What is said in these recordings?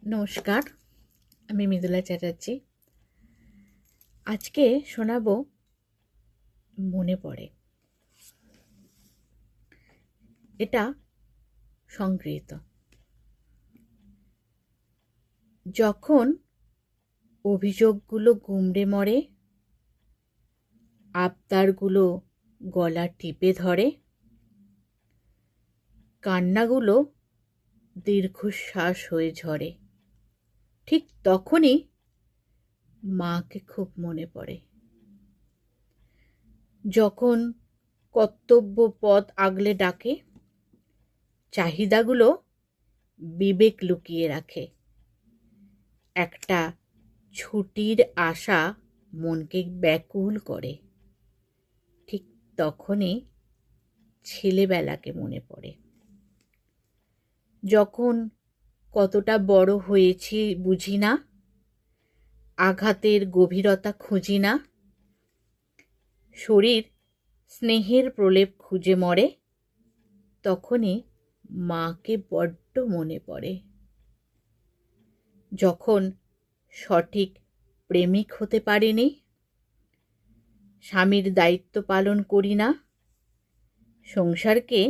নমস্কার, আমি মৃদুলা চ্যাটার্জি। আজকে শোনাবো মনে পড়ে। এটা সংগৃহীত। যখন অভিযোগগুলো গুমড়ে মরে, আবদারগুলো গলা টিপে ধরে, কান্নাগুলো দীর্ঘশ্বাস হয়ে ঝরে, ঠিক তখনই মাকে খুব মনে পড়ে। যখন কর্তব্য পথ আগলে ডাকে, চাহিদাগুলো বিবেক লুকিয়ে রাখে, একটা ছুটির আশা মনকে ব্যাকুল করে, ঠিক তখনই ছেলেবেলাকে মনে পড়ে। যখন কতটা বড় হয়েছি বুঝি না, আঘাতের গভীরতা খুঁজি না, শরীর স্নেহের প্রলেপ খুঁজে মরে, তখনই মাকে বড্ড মনে পড়ে। যখন সঠিক প্রেমিক হতে পারিনি, স্বামীর দায়িত্ব পালন করি না, সংসারকে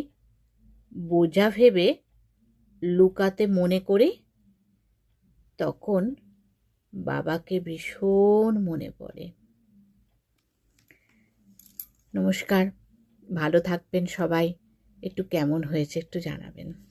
বোঝা ভেবে লুকাতে মনে করি, তখন বাবাকে ভীষণ মনে পড়ে। নমস্কার, ভালো থাকবেন সবাই। একটু কেমন হয়েছে একটু জানাবেন।